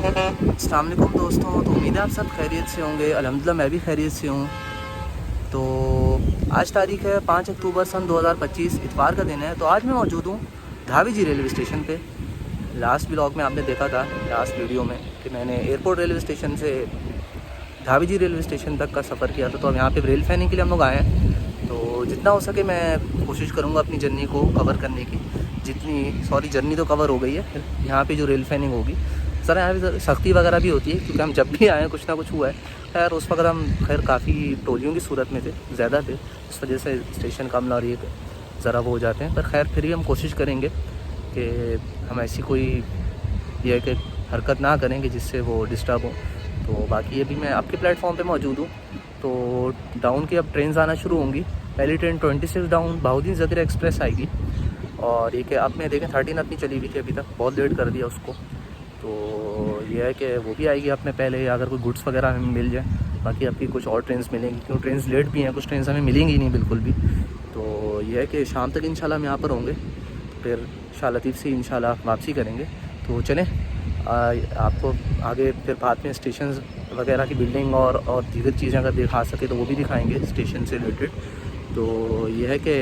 अस्सलाम वालेकुम दोस्तों, तो उम्मीद है आप सब खैरियत से होंगे। अल्हम्दुलिल्लाह मैं भी खैरियत से हूँ। तो आज तारीख़ है 5 अक्टूबर सन 2025, इतवार का दिन है। तो आज मैं मौजूद हूँ धावी जी रेलवे स्टेशन पे। लास्ट व्लॉग में आपने देखा था, लास्ट वीडियो में, कि मैंने एयरपोर्ट रेलवे स्टेशन से धावी जी रेलवे स्टेशन तक का सफ़र किया था। तो अब यहाँ पे रेल फैनिंग के लिए हम लोग आए हैं। तो जितना हो सके मैं कोशिश करूँगा अपनी जर्नी को कवर करने की। जर्नी तो कवर हो गई है, यहाँ पे जो रेल फैनिंग होगी सर, यहाँ पे सख्ती वगैरह भी होती है, क्योंकि हम जब भी आए हैं कुछ ना कुछ हुआ है। खैर उस वक्त हम काफ़ी टोलियों की सूरत में थे, ज़्यादा थे, इस वजह से स्टेशन कम और ये ज़रा वो हो जाते हैं। पर खैर फिर भी हम कोशिश करेंगे कि हम ऐसी कोई ये कि हरकत ना करेंगे जिससे वो डिस्टर्ब हो। तो बाकी अभी मैं आपके प्लेटफॉर्म पे मौजूद हूँ। तो डाउन की अब ट्रेन आना शुरू होंगी। पहली train 26 down Bahauddin Zakir express आएगी, और ये कि अब मैं देखें 13 अपनी चली हुई थी, अभी तक बहुत लेट कर दिया उसको। तो ये है कि वो भी आएगी आप में पहले, अगर कोई गुड्स वगैरह हमें मिल जाए। बाकी आपकी कुछ और ट्रेन्स मिलेंगी, क्योंकि ट्रेन्स लेट भी हैं, कुछ ट्रेन्स हमें मिलेंगी नहीं बिल्कुल भी। तो ये है कि शाम तक इंशाल्लाह हम यहाँ पर होंगे, फिर शाह लतीफ़ से इंशाल्लाह वापसी करेंगे। तो चलें आपको आगे फिर बाद में स्टेशन वगैरह की बिल्डिंग और दीगर चीज़ें अगर दिखा सके तो वो भी दिखाएँगे स्टेशन से रिलेटेड। तो ये है कि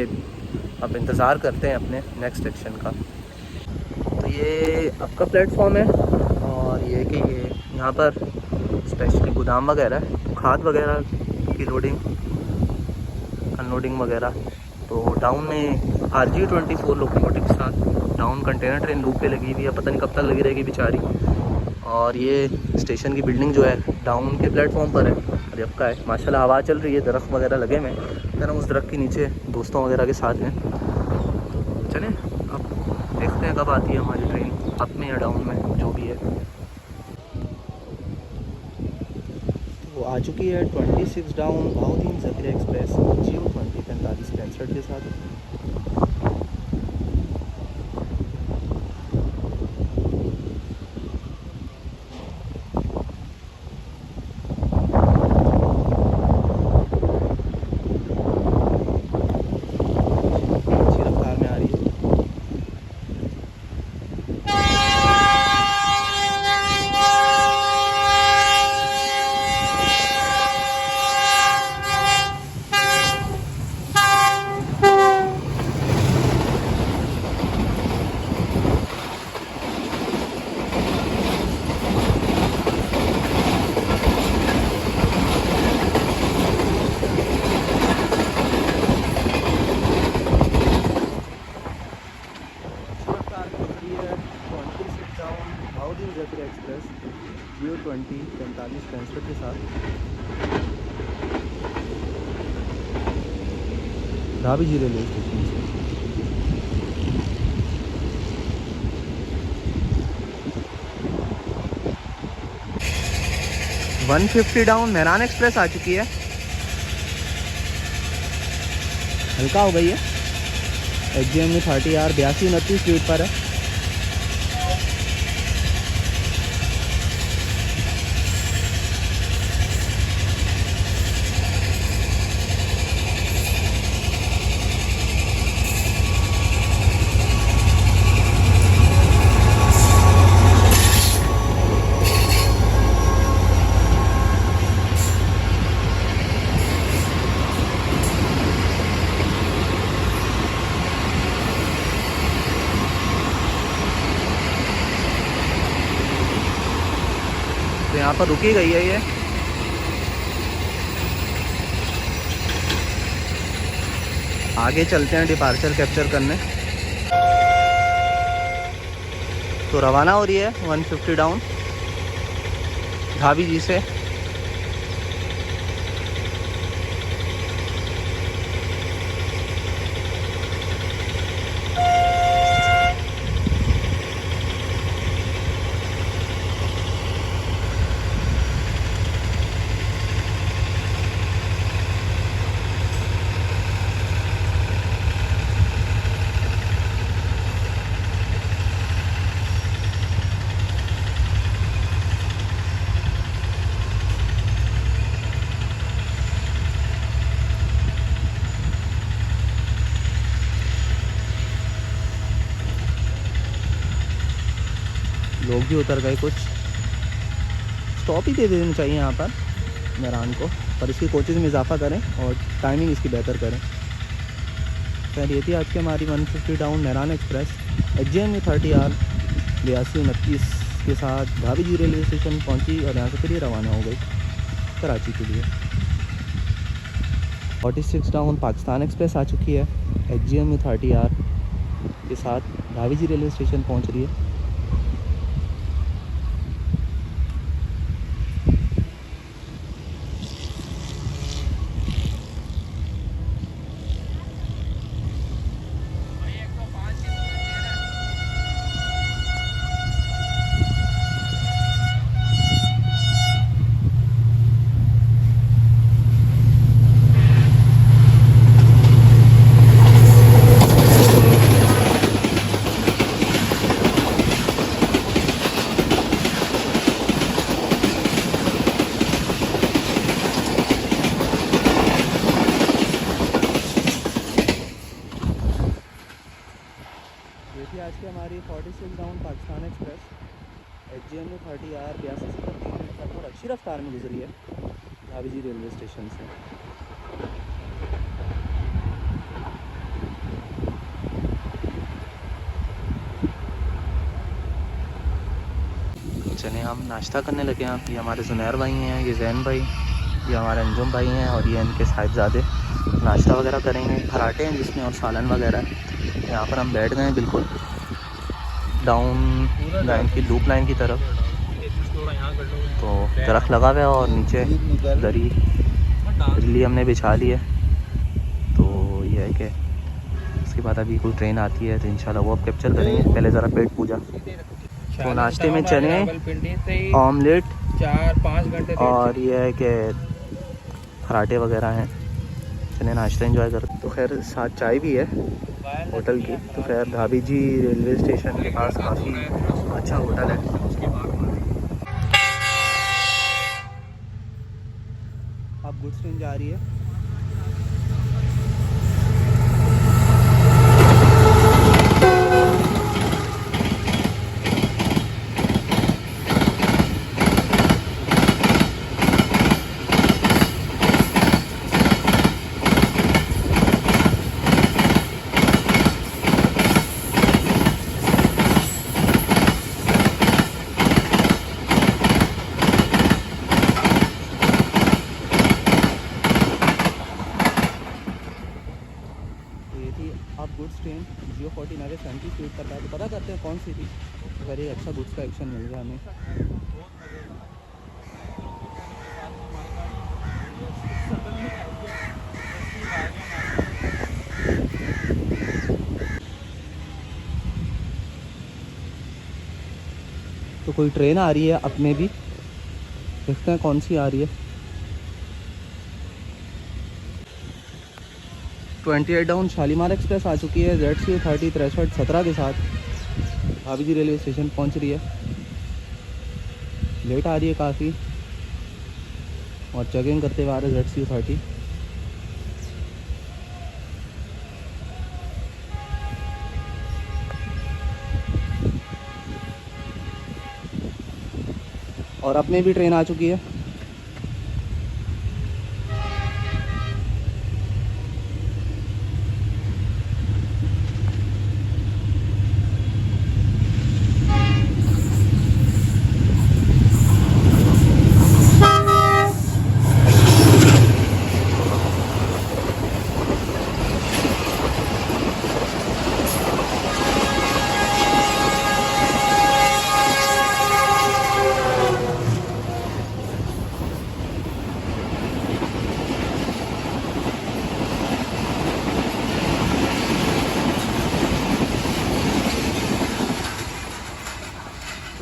अब इंतज़ार करते हैं अपने नेक्स्ट सेक्शन का। तो ये आपका प्लेटफॉर्म है, और ये कि ये यहाँ पर स्पेशली गोदाम वगैरह है, खाद वगैरह की लोडिंग अनलोडिंग वगैरह। तो डाउन में RG24 लोकोमोटिव के साथ डाउन कंटेनर ट्रेन लूप पे लगी हुई है, पता नहीं कब तक लगी रहेगी बेचारी। और ये स्टेशन की बिल्डिंग जो है डाउन के प्लेटफॉर्म पर है, और जब का है माशाल्लाह हवा चल रही है, दरख्त वगैरह लगे हुए हैं। फिर हम उस दरख्त के नीचे दोस्तों वगैरह के साथ हैं। चलें अब देखते हैं कब आती है हमारी ट्रेन, अप में या डाउन में, जो भी है। वो आ चुकी है 26 down Bahauddin Zakir express GO 20 45 के साथ। अच्छी रफ्तार में आ रही है। बहाउद्दीन ज़कीर एक्सप्रेस GO 20 45 के साथ धावी जी रेलवे स्टेशन से। 150 डाउन मेहरान एक्सप्रेस आ चुकी है, हल्का हो गई है। XGM में 30R 82-29 स्पीड पर है। तो यहाँ पर रुकी गई है ये। आगे चलते हैं डिपार्चर कैप्चर करने। तो रवाना हो रही है 150 डाउन धावी जी से। लोग भी उतर गए कुछ। स्टॉप ही दे देना चाहिए यहाँ पर मेहरान को, पर इसकी कोचेज़ में इजाफा करें और टाइमिंग इसकी बेहतर करें। खैर ये थी आज की हमारी 150 down Mehran express HJMU 30R 8229 के साथ भाभी जी रेलवे स्टेशन पहुंची और यहाँ से फिर ये रवाना हो गई कराची के लिए। 46 डाउन पाकिस्तान एक्सप्रेस आ चुकी है HJMU 30R के साथ भाभी जी रेलवे स्टेशन पहुंच रही है। आज की हमारी 46 down Pakistan express HJMU 30R 82 और अच्छी रफ्तार में गुजरी है भाभी जी रेलवे स्टेशन से। चलिए हम नाश्ता करने लगे हैं। ये हमारे जुनैर भाई हैं, ये जैन भाई, ये हमारे अंजुम भाई हैं और ये इनके साहिबजादे नाश्ता वगैरह करेंगे। पराठे हैं जिसमें और सालन वगैरह है। यहाँ पर हम बैठ गए हैं बिल्कुल डाउन लाइन की लूप लाइन की तरफ, तो दरख्त लगा हुआ है और नीचे दरी दिल्ली हमने बिछा ली है। तो ये है कि उसके बाद अभी कोई ट्रेन आती है तो इंशाल्लाह वो अब कैप्चर करेंगे। पहले ज़रा पेट पूजा। तो नाश्ते में चने, ऑमलेट 4-5 घंटे और ये है कि पराठे वगैरह हैं। चने नाश्ता एंजॉय कर। तो खैर साथ चाय भी है होटल की। तो खैर भाभी जी रेलवे स्टेशन के पास काफ़ी अच्छा होटल है। अब गुड्स ट्रेन जा रही है। अब गुड्स ट्रेन जियो 14 आगे 70 स्पीड पर था। तो पता करते हैं कौन सी थी, अगर ये अच्छा गुड्स का एक्शन मिल गया हमें। तो कोई ट्रेन आ रही है अपने भी, देखते हैं कौन सी आ रही है। 28 डाउन शालीमार एक्सप्रेस आ चुकी है ZCU 30 63 के साथ भाभी जी रेलवे स्टेशन पहुंच रही है। लेट आ रही है काफ़ी और चेकिंग करते हुए आ रहे ZCU 30। और अपने भी ट्रेन आ चुकी है।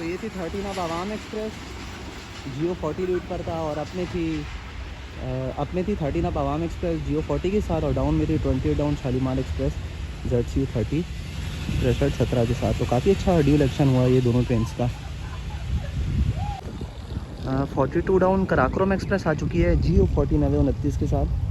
ये थी 13 अब आवाम एक्सप्रेस जियो 40 रूट पर था और अपने थी 13 अब आवाम एक्सप्रेस जियो 40 के साथ और डाउन में थी 28 डाउन शालीमार एक्सप्रेस ZCU 30 63 के साथ। तो काफ़ी अच्छा ड्यूल एक्शन हुआ ये दोनों ट्रेन का। 42 डाउन कराकोरम एक्सप्रेस आ चुकी है जियो 40 29 के साथ।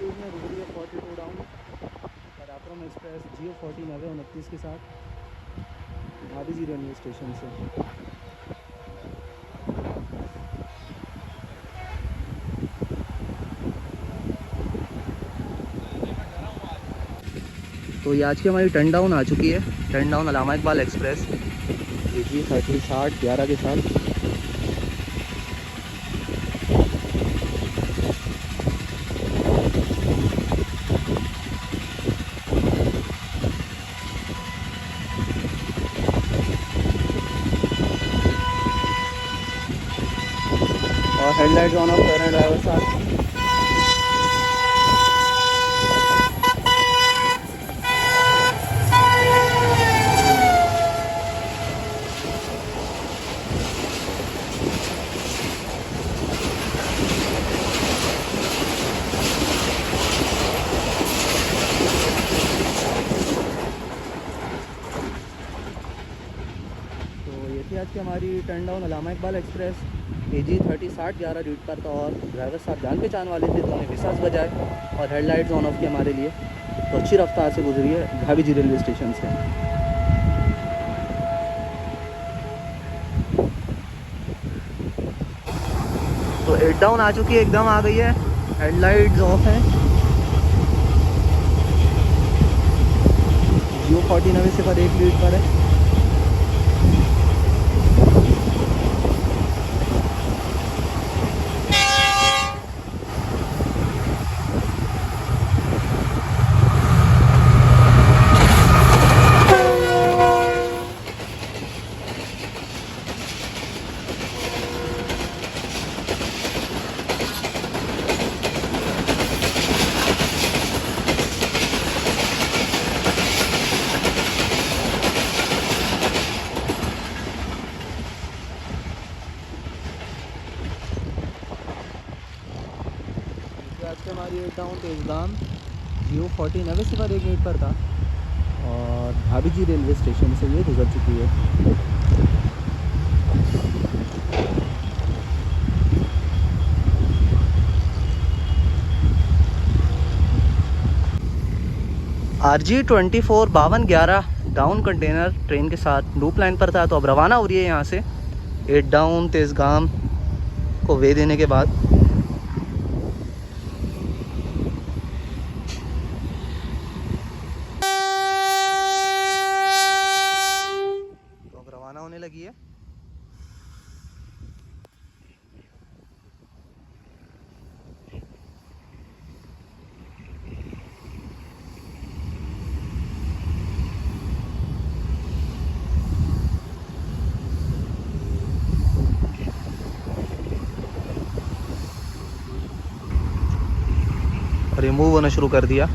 स्पीड में गुजरी है 42 डाउन पराक्रम एक्सप्रेस जियो 14 के साथ भाभी जी रेलवे स्टेशन से। तो ये आज की हमारी टर्न डाउन आ चुकी है, टर्न डाउन अल्लामा इकबाल एक्सप्रेस AG 3060 के साथ। और हेडलाइट ऑन ऑफ कर रहे हैं ड्राइवर साहब। आज की हमारी टर्न डाउन अल्लामा इकबाल एक्सप्रेस AG 3060 रूट पर था और ड्राइवर साहब जान पहचान वाले थे तो उन्हें विसास बजाए और हेडलाइट्स ऑन ऑफ की हमारे लिए। तो अच्छी रफ्तार से गुजरी है भाभी जी रेलवे स्टेशन से। तो 8 डाउन आ चुकी है, एकदम आ गई है, हेडलाइट्स ऑफ है। जियो 14 से पर 1 लीड पर है। आज के हमारी 8 डाउन तेजगाम जियो 14 से पर 1 मिनट पर था और भाभी जी रेलवे स्टेशन से ये गुजर चुकी है। RG 24 5211 डाउन कंटेनर ट्रेन के साथ लूप लाइन पर था, तो अब रवाना हो रही है यहाँ से 8 डाउन तेजगाम को वे देने के बाद। होने लगी है। और ये मूव होना शुरू कर दिया।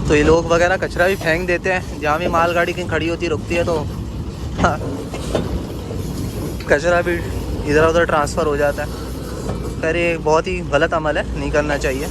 तो ये लोग वगैरह कचरा भी फेंक देते हैं, जहाँ भी मालगाड़ी कहीं खड़ी होती रुकती है तो कचरा भी इधर उधर ट्रांसफ़र हो जाता है। खैर ये बहुत ही गलत अमल है, नहीं करना चाहिए।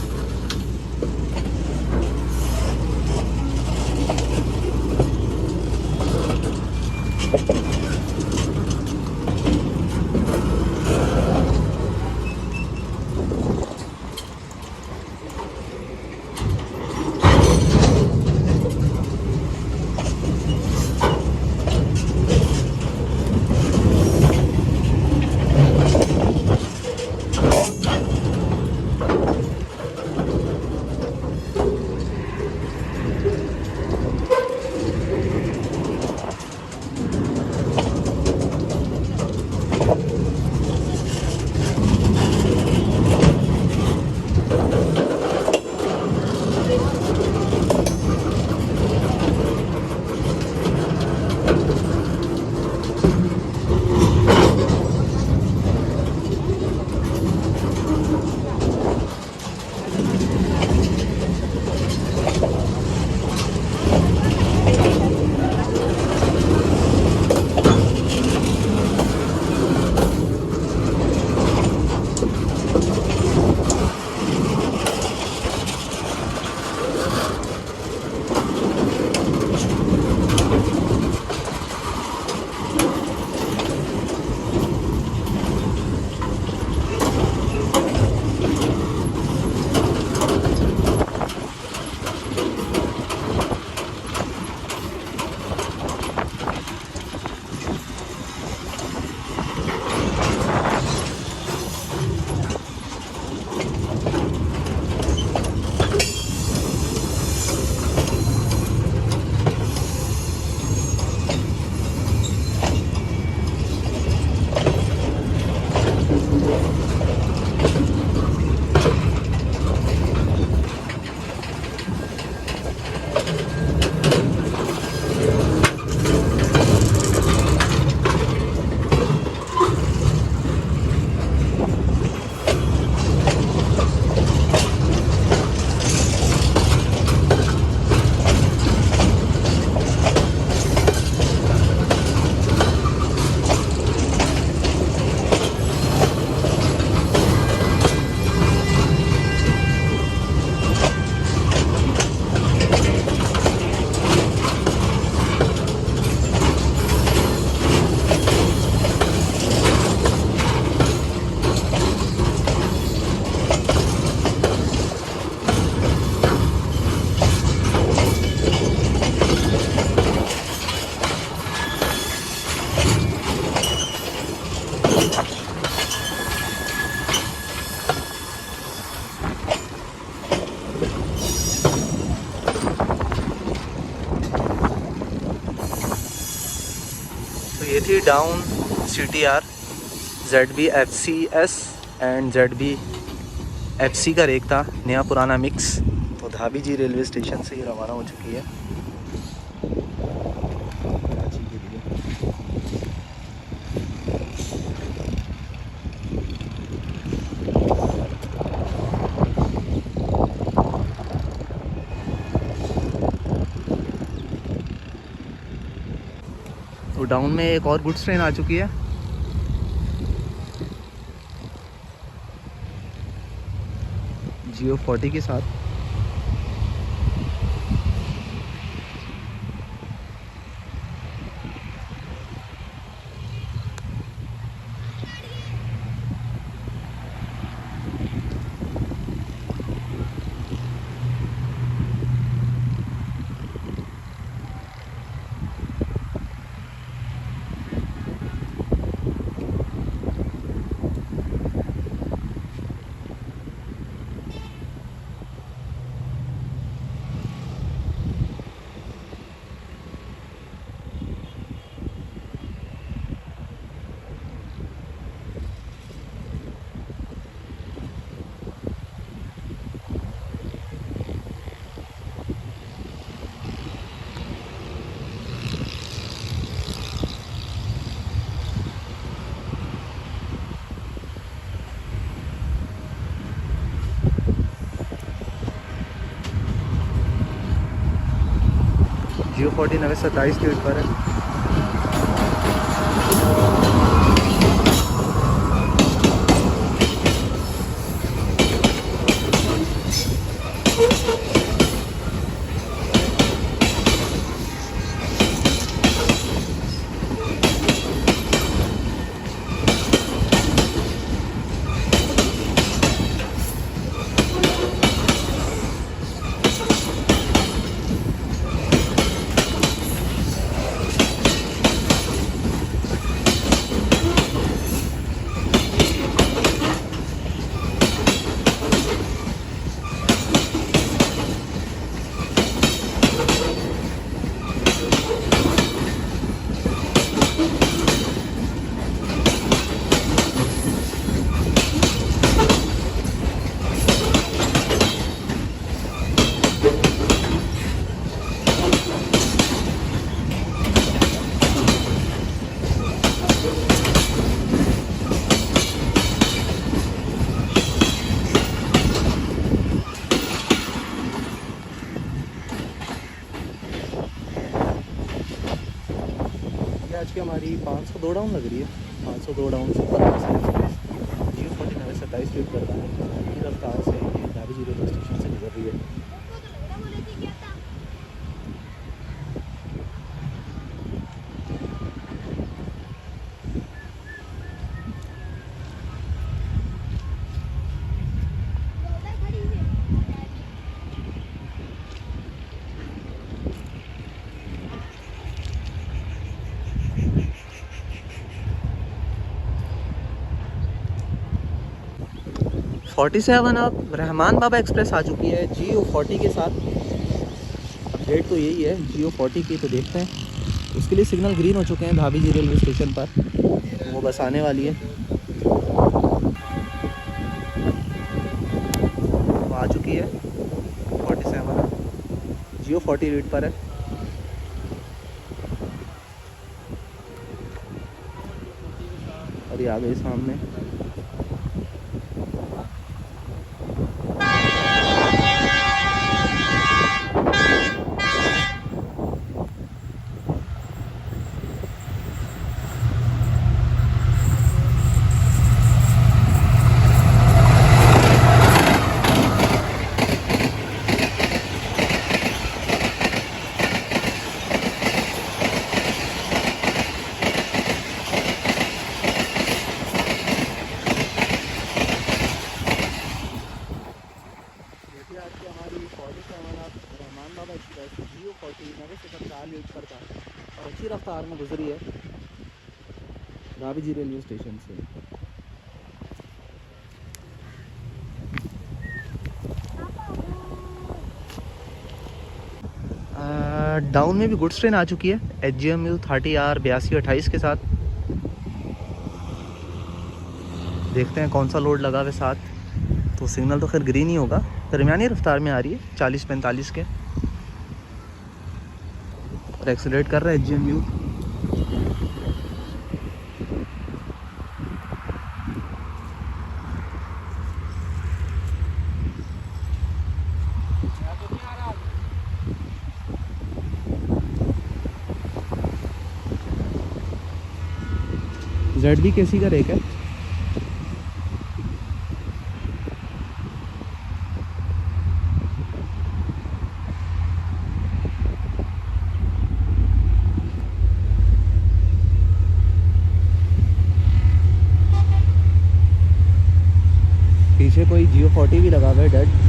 तो ये थी down CTR ZB-FC-S and ZB-FC का रेक था, नया पुराना मिक्स। तो धाबी जी रेलवे स्टेशन से ही रवाना हो चुकी है कराची के लिए। तो डाउन में एक और गुड्स ट्रेन आ चुकी है। GO40 के साथ। Geo 40 नवे 27 स्पीड पर है। आज की हमारी 502 डाउन लग रही है। 502 डाउन से Geo 40 नवे 27 स्पीड पर है। धीमी रफ्तार से ये धाबी जी रेलवे स्टेशन से गुजर रही है। Geo 47 अब रहमान बाबा एक्सप्रेस आ चुकी है Geo 40 के साथ। अपडेट तो यही है Geo 40 की, तो देखते हैं। उसके लिए सिग्नल ग्रीन हो चुके हैं धाबी जी रेलवे स्टेशन पर, वो बस आने वाली है। वो आ चुकी है 47 Geo 40 रेट पर है। और ये आ गई सामने। रहमान बाबा एक्सप्रेस Geo 40 नवे से 4 यूज करता है और अच्छी रफ्तार में गुजरी है धाबी जी रेलवे स्टेशन से। डाउन में भी गुड्स ट्रेन आ चुकी है HGMU 30R 8228 के साथ। देखते हैं कौन सा लोड लगा हुआ साथ। तो सिग्नल तो खैर ग्रीन ही होगा। दरमियानी रफ्तार में आ रही है 40-45 के, और एक्सीलरेट कर रहा है HGMU। ZBKC का रेक है। पीछे कोई Geo 40 भी लगा हुआ है डेड।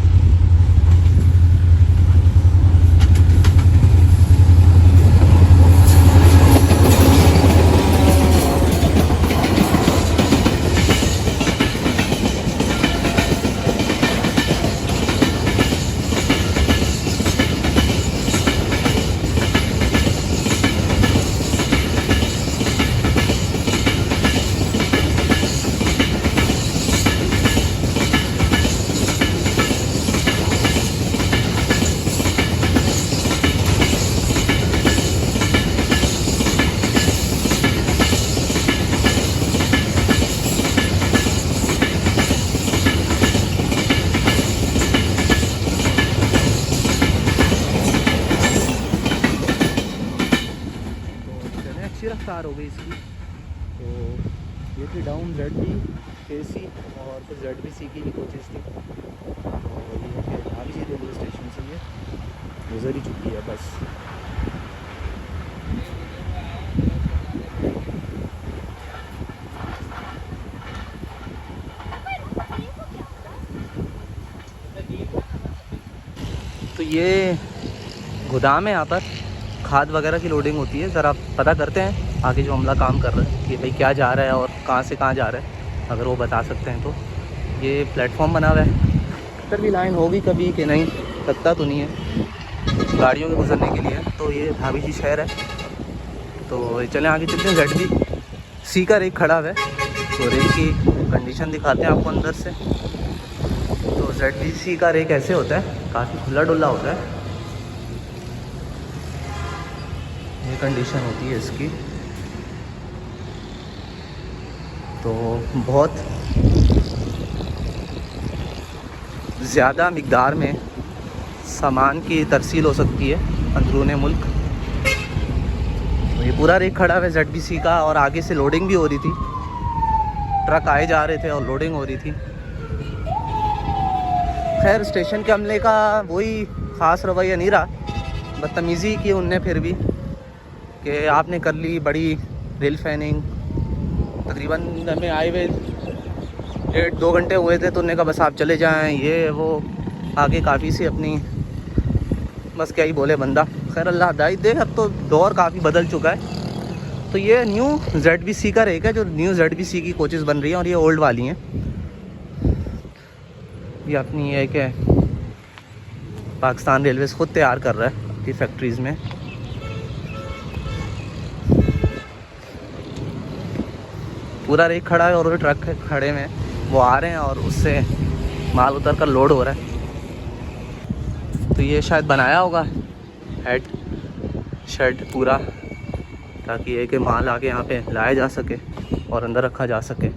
रफ्तार हो गई इसकी। तो ये थी डाउन ZBKC और फिर ZBC की कोचेज़ थी। तो ये धाबी रेलवे स्टेशन से ये गुजर ही चुकी है बस। तो ये गोदाम है, यहाँ पर खाद वगैरह की लोडिंग होती है। ज़रा पता करते हैं आगे जो अमला काम कर रहा है कि भाई क्या जा रहा है और कहाँ से कहाँ जा रहा है, अगर वो बता सकते हैं तो। ये प्लेटफॉर्म बना हुआ है, इधर भी लाइन होगी कभी कि नहीं, लगता तो नहीं है, गाड़ियों के गुजरने के लिए। तो ये धाबी जी शहर है। तो चलें आगे चलते हैं। ZBC का रेक खड़ा हुआ है, तो रेक की कंडीशन दिखाते हैं आपको अंदर से। तो ZBC का रेक ऐसे होता है, काफ़ी खुला डुल्ला होता है। ये कंडीशन होती है इसकी। तो बहुत ज़्यादा मिक़दार में सामान की तरसील हो सकती है अंदरून मुल्क। तो ये पूरा रेक खड़ा है ZBC का, और आगे से लोडिंग भी हो रही थी, ट्रक आए जा रहे थे और लोडिंग हो रही थी। खैर स्टेशन के अमले का वही ख़ास रवैया नहीं रहा, बदतमीज़ी की उनने फिर भी कि आपने कर ली बड़ी रेल फैनिंग। तकरीबन हमें आए हुए 1-2 घंटे हुए थे, तो उन्होंने कहा बस आप चले जाएं, ये वो आगे काफ़ी सी अपनी, बस क्या ही बोले बंदा। खैर अल्लाह हिदायत दे, अब तो दौर काफ़ी बदल चुका है। तो ये न्यू ZBC का रेक है, जो न्यू ZBC की कोचेज़ बन रही हैं, और ये ओल्ड वाली हैं। ये अपनी है कि पाकिस्तान रेलवेज़ ख़ुद तैयार कर रहा है अपनी फैक्ट्रीज़ में। पूरा रेक खड़ा है और वो ट्रक खड़े में वो आ रहे हैं, और उससे माल उतर कर लोड हो रहा है। तो ये शायद बनाया होगा हेड शेड पूरा, ताकि ये कि माल आके यहाँ पे लाया जा सके और अंदर रखा जा सके।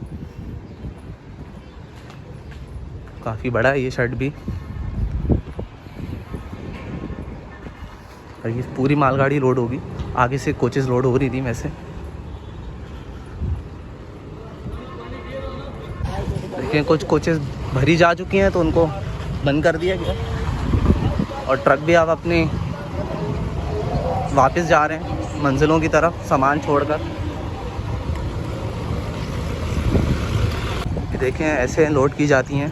काफ़ी बड़ा है ये शेड भी। और ये पूरी मालगाड़ी लोड होगी, आगे से कोचेज़ लोड हो रही थी वैसे। लेकिन कुछ कोचेज़ भरी जा चुकी हैं, तो उनको बंद कर दिया गया, और ट्रक भी अब अपने वापस जा रहे हैं मंजिलों की तरफ सामान छोड़कर। देखें ऐसे लोड की जाती हैं,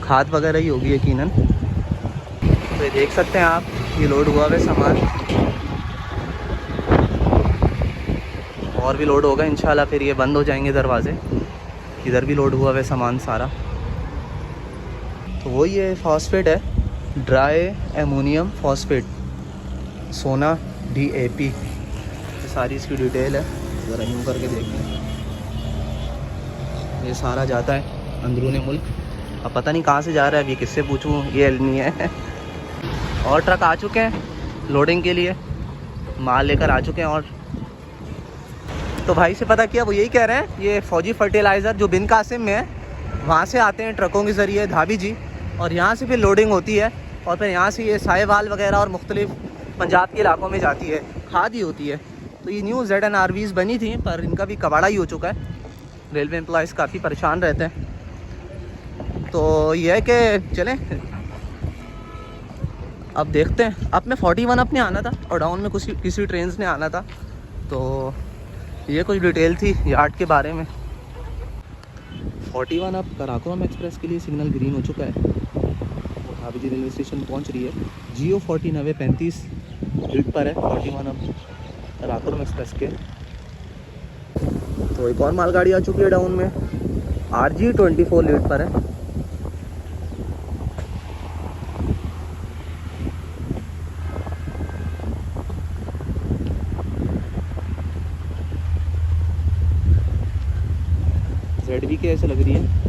खाद वगैरह ही होगी यकीनन। तो ये देख सकते हैं आप, ये लोड हुआ है सामान, और भी लोड होगा इंशाल्लाह, फिर ये बंद हो जाएंगे दरवाज़े। इधर भी लोड हुआ है सामान सारा। तो वही ये फॉस्फेट है, ड्राई एमोनियम फॉस्फेट, सोना DAP, सारी इसकी डिटेल है। ज़रा यूँ करके देखें, ये सारा जाता है अंदरून मुल्क। अब पता नहीं कहाँ से जा रहा है, अब ये किससे पूछूँ, ये इल्म नहीं है। और ट्रक आ चुके हैं लोडिंग के लिए, माल लेकर आ चुके हैं। और तो भाई से पता किया, वो यही कह रहे हैं ये फ़ौजी फर्टिलाइज़र जो बिन कासिम में है, वहाँ से आते हैं ट्रकों के ज़रिए धाबी जी, और यहाँ से फिर लोडिंग होती है, और फिर यहाँ से ये साहिवाल वगैरह और मुख्तलिफ पंजाब के इलाकों में जाती है, खाद ही होती है। तो ये न्यू ZNRVs बनी थी, पर इनका भी कबाड़ा ही हो चुका है। रेलवे एम्प्लॉयज़ काफ़ी परेशान रहते हैं। तो ये है कि चलें अब देखते हैं। अब में 41 अपने आना था, और डाउन में किसी ट्रेन ने आना था। तो ये कुछ डिटेल थी यार्ड के बारे में। 41 अब कराकोरम एक्सप्रेस के लिए सिग्नल ग्रीन हो चुका है, वो धाबी जी रेलवे स्टेशन पहुंच रही है। GO 40 35 लीड पर है 41 अब कराकोरम एक्सप्रेस के। तो एक और मालगाड़ी आ चुकी है डाउन में, RG 24 लीड पर है। ZB के ऐसे लग रही है।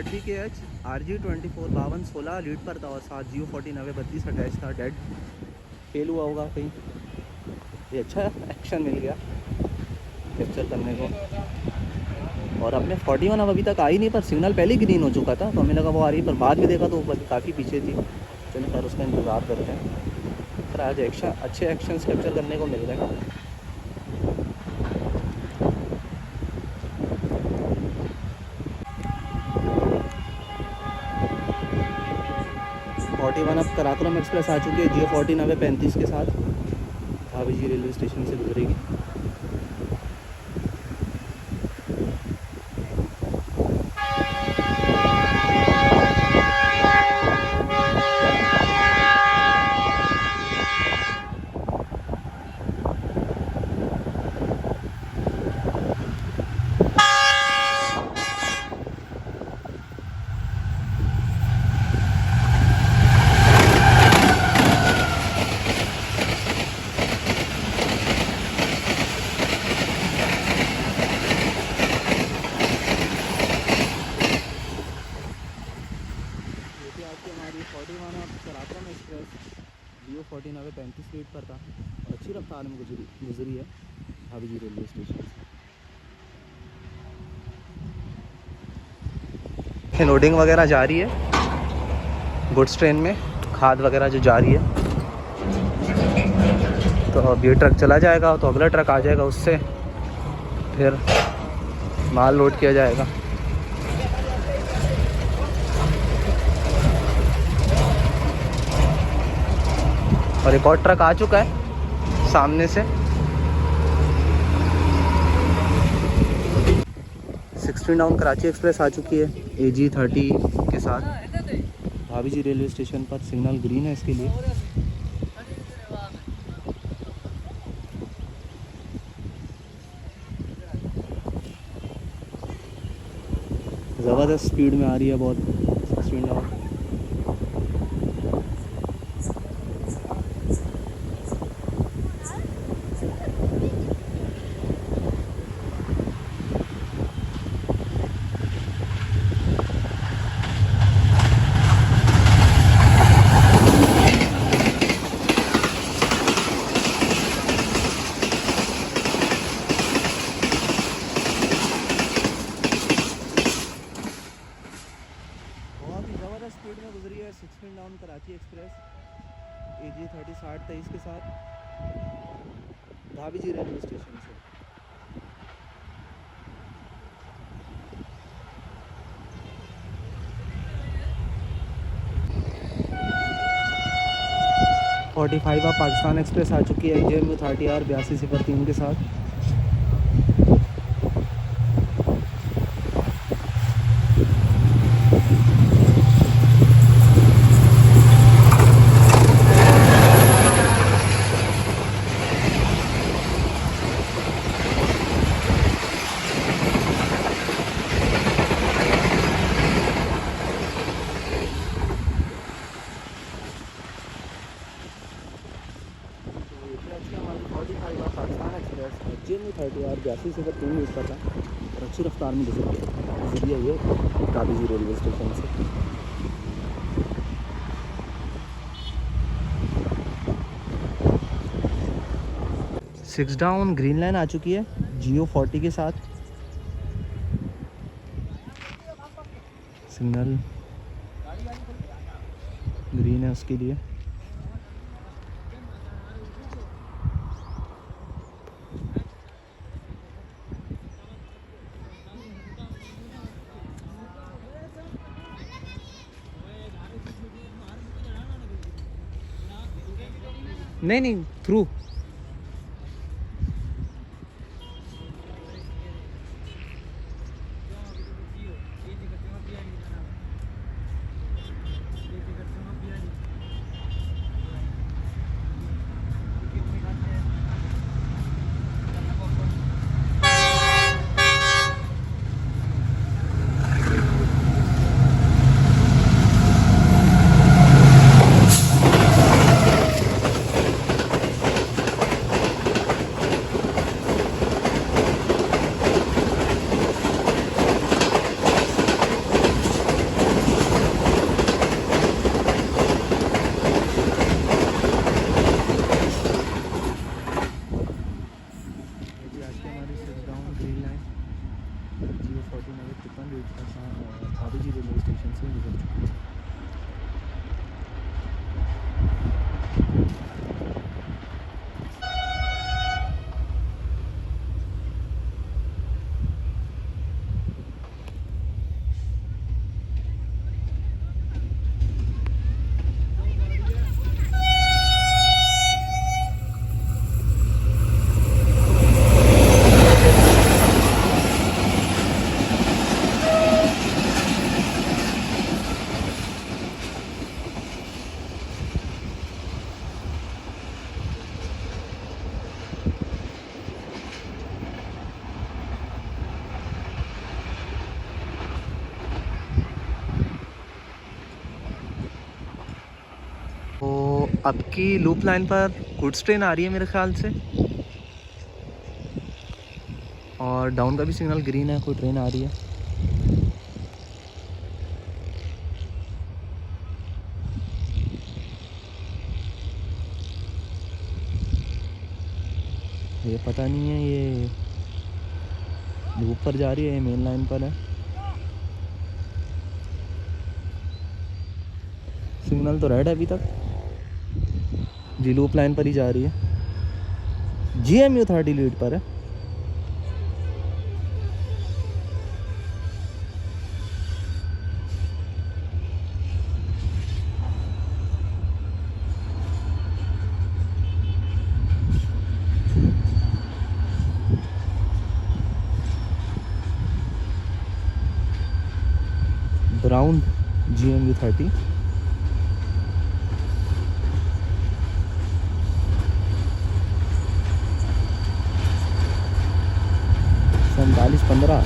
ZVKH RG245216 लीड पर था और 7 G4932 अटैच था। डेड फेल हुआ होगा कहीं। ये अच्छा एक्शन मिल गया कैप्चर करने को। और अपने 41 अब अभी तक आई नहीं, पर सिग्नल पहले ग्रीन हो चुका था तो हमें लगा वो आ रही है, पर बाद में देखा तो वो काफ़ी पीछे थी। चलिए खैर उसका इंतज़ार करते हैं। पर आज अच्छे एक्शंस कैप्चर करने को मिल गए। अब कराकोरम एक्सप्रेस आ चुकी है G4935 के साथ। भाभी जी रेलवे स्टेशन से गुजरेगी। कराकोरम एक्सप्रेस G4935 स्पीड पर था और अच्छी रफ्तार में गुजरी है भाभी जी रेलवे स्टेशन से। लोडिंग वगैरह जा रही है गुड्स ट्रेन में, खाद वगैरह जो जा रही है। तो अब ये ट्रक चला जाएगा तो अगला ट्रक आ जाएगा, उससे फिर माल लोड किया जाएगा। और एक और ट्रक आ चुका है सामने से। 16 डाउन कराची एक्सप्रेस आ चुकी है AG30 के साथ भाभी जी रेलवे स्टेशन पर। सिग्नल ग्रीन है इसके लिए। ज़बरदस्त स्पीड में आ रही है बहुत 16 डाउन। स्पीड में गुजरी है 16 डाउन कराची एक्सप्रेस AG30 6023 के साथ भाभी जी रेलवे स्टेशन से। अब पाकिस्तान एक्सप्रेस आ चुकी है JMU 30R 8203 के साथ। Pakistan express JMU 30R 8203 use करता और अच्छी रफ्तार में गुजरी है ये भाभी जी रेलवे स्टेशन से। 6 डाउन ग्रीन लाइन आ चुकी है GO40 के साथ। सिग्नल ग्रीन है उसके लिए। नहीं थ्रू भाभी जी रेलवे स्टेशन से गुजर चुकी है। तो अब की लूप लाइन पर गुड्स ट्रेन आ रही है मेरे ख्याल से, और डाउन का भी सिग्नल ग्रीन है, कोई ट्रेन आ रही है। ये पता नहीं है ये लूप पर जा रही है, ये मेन लाइन पर है। सिग्नल तो रेड है अभी तक जी, लूप लाइन पर ही जा रही है। GMU 30 लीड पर है। Brown GMU 30। सैंतालीस 15।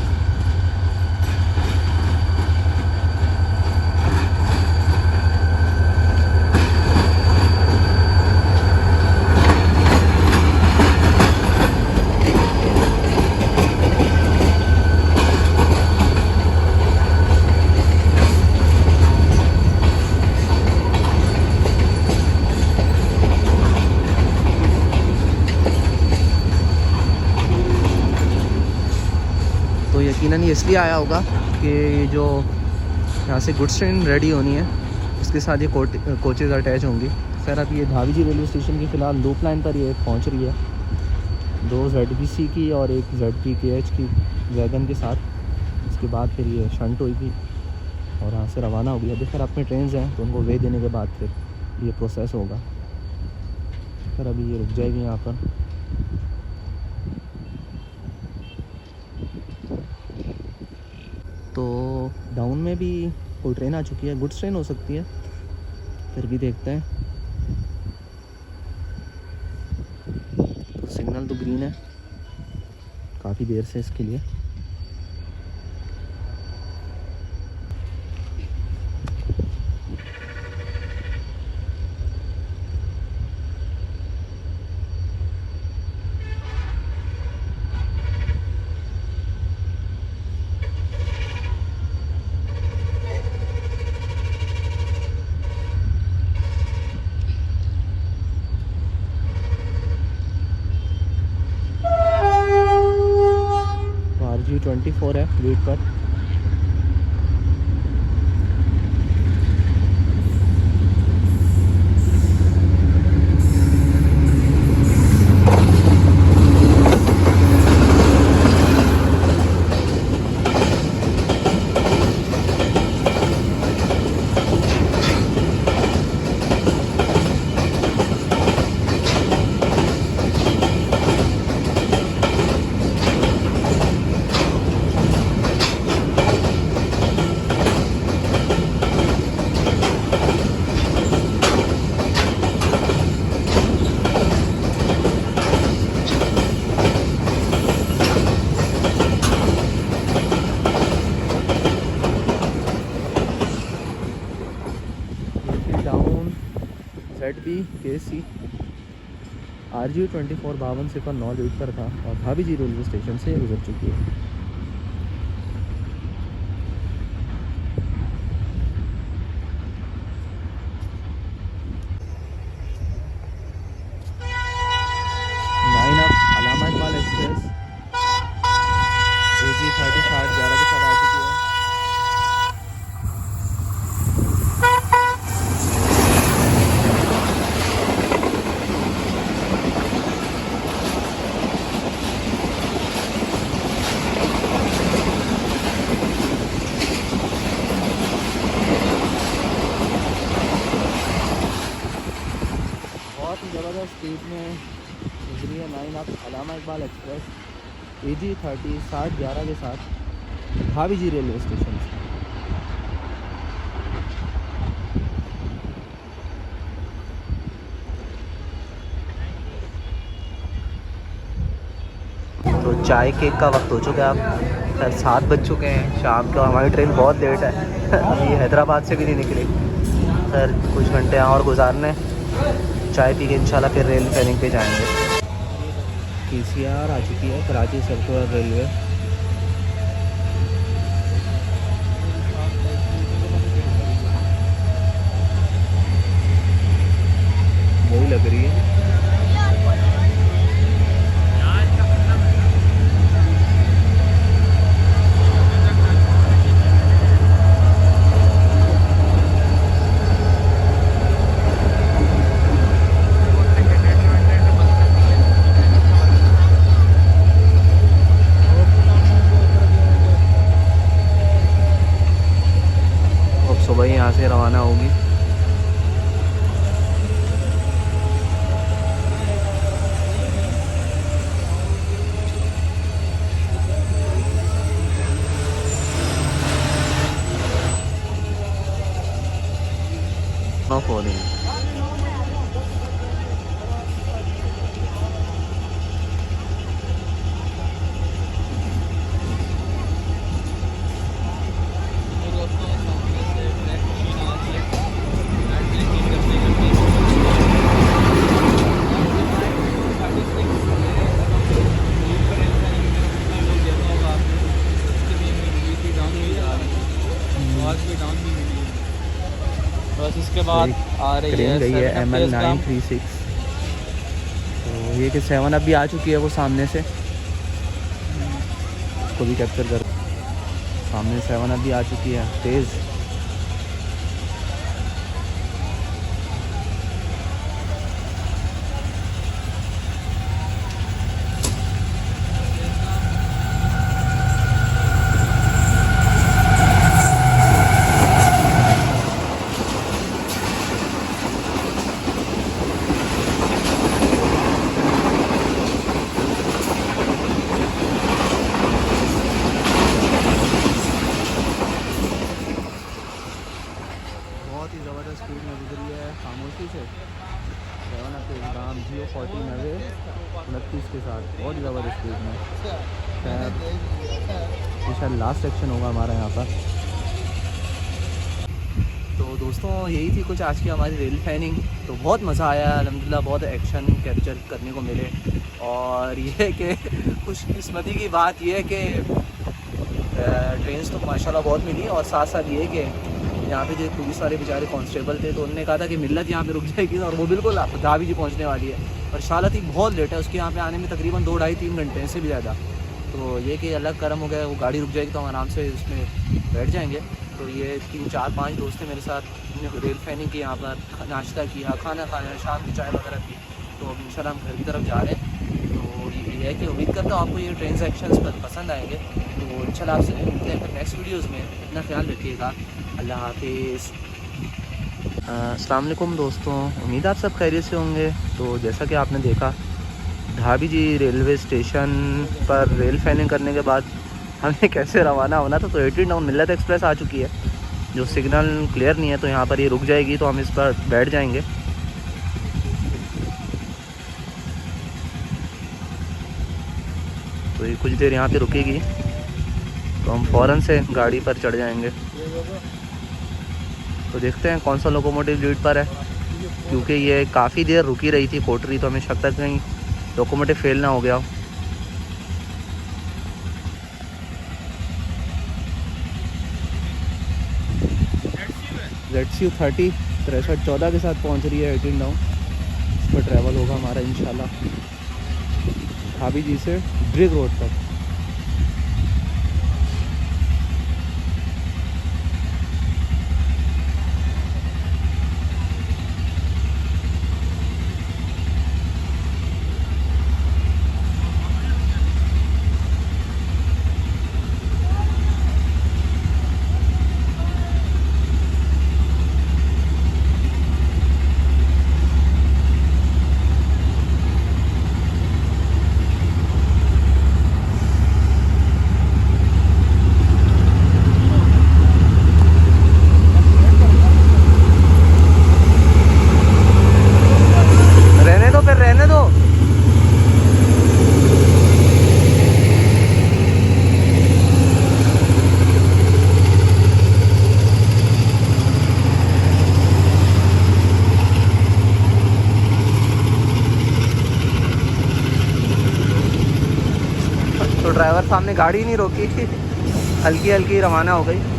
तो यकीनन ये इसलिए आया होगा कि जो यहाँ से गुड्स ट्रेन रेडी होनी है उसके साथ ये कोचेज़ अटैच होंगी। खैर अब ये भाभी जी रेलवे स्टेशन की फ़िलहाल लूप लाइन पर ये पहुँच रही है, 2 ZBC की और एक ZPKH की वैगन के साथ। इसके बाद फिर ये शंट होगी और यहाँ से रवाना होगी। अभी खैर अपने ट्रेन हैं तो उनको वे देने के बाद फिर ये प्रोसेस होगा। फिर अभी ये रुक जाएगी यहाँ पर। तो डाउन में भी कोई ट्रेन आ चुकी है, गुड्स ट्रेन हो सकती है, फिर भी देखते हैं। तो सिग्नल तो ग्रीन है काफ़ी देर से इसके लिए। RG24 है वेट पर। ZBKC RG24 5209 लीड पर था और भाभी जी रेलवे स्टेशन से गुजर चुकी है। AG 30 60 11 के साथ आ चुकी है। स्पीड में गुजरी है 9 आप अलामा इकबाल एक्सप्रेस AG 30 6011 के साथ भाभी जी रेलवे स्टेशन से। तो चाय केक का वक्त हो चुका है, अब 7 बज चुके हैं शाम को। हमारी ट्रेन बहुत लेट है अभी हैदराबाद से भी नहीं निकली सर, कुछ घंटे और गुजारने, चाय पी के इंशाल्लाह फिर रेल फैनिंग पे जाएंगे। PCR आ चुकी है, कराची सर्कुलर रेलवे। वही लग रही है। सुबह ही यहाँ से रवाना होगी। हो रही है। बस इसके बाद आ रही है गई है ML936। तो ये कि 7 अप भी आ चुकी है वो सामने से, उसको भी कैप्चर कर। सामने 7 अप भी आ चुकी है तेज़। बहुत ही ज़बरदस्त स्पीड में गुजरी है खामोशी से 7 अप एग्जाम 040 29 के साथ, बहुत ही ज़बरदस्त स्पीड में। ये शायद लास्ट सेक्शन होगा हमारा यहाँ पर। तो दोस्तों यही थी कुछ आज की हमारी रेल फैनिंग। तो बहुत मज़ा आया अल्हम्दुलिल्लाह, बहुत एक्शन कैप्चर करने को मिले। और ये कि खुशकिस्मती की बात ये है कि ट्रेन तो माशाल्लाह बहुत मिली, और साथ साथ ये कि यहाँ पे जो पुलिस वाले बेचारे कांस्टेबल थे तो उन्होंने कहा था कि मिल्लत यहाँ पे रुक जाएगी, और वो बिल्कुल धाबी जी पहुँचने वाली है। और शाला थी बहुत लेट है, उसके यहाँ पे आने में तकरीबन 2 ढाई 3 घंटे से भी ज़्यादा। तो ये कि अलग करम हो गया, वो गाड़ी रुक जाएगी तो हम आराम से उसमें बैठ जाएंगे। तो ये 3 4 5 दोस्त थे मेरे साथ, रेल फैनिंग की, यहाँ पर नाश्ता किया, खाना खाया, शाम की चाय वगैरह की। तो अब इंशाल्लाह हम घर की तरफ जा रहे हैं। तो ये है कि उम्मीद करता हूँ आपको ये ट्रांजैक्शंस पसंद आएंगे। तो इंशाल्लाह आपसे मिलते हैं फिर नेक्स्ट वीडियोज़ में। अपना ख्याल रखिएगा, अल्लाह हाफिज़। अस्सलाम वालेकुम दोस्तों, उम्मीद आप सब खैरियत से होंगे। तो जैसा कि आपने देखा ढाबी जी रेलवे स्टेशन पर रेल फैनिंग करने के बाद हमें कैसे रवाना होना था। तो 89 मिल्लत एक्सप्रेस आ चुकी है, जो सिग्नल क्लियर नहीं है तो यहाँ पर ये रुक जाएगी, तो हम इस पर बैठ जाएंगे। तो ये कुछ देर यहाँ पे रुकेगी तो हम फ़ौरन से गाड़ी पर चढ़ जाएंगे। तो देखते हैं कौन सा लोकोमोटिव लीड पर है, क्योंकि ये काफ़ी देर रुकी रही थी कोटरी, तो हमें शक था कहीं लोकोमोटिव फेल ना हो गया हो। ZCU 30 6314 के साथ पहुंच रही है 89। इस पर ट्रैवल होगा हमारा इंशाल्लाह ढाबी जी से ब्रिग रोड तक। ड्राइवर साहब ने गाड़ी नहीं रोकी, हल्की हल्की रवाना हो गई।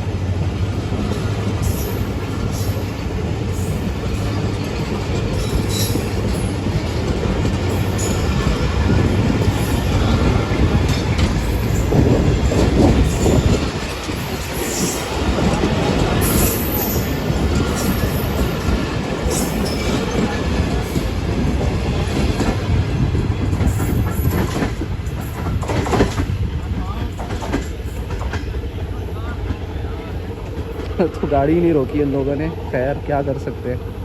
तो गाड़ी ही नहीं रोकी इन लोगों ने, खैर क्या कर सकते हैं।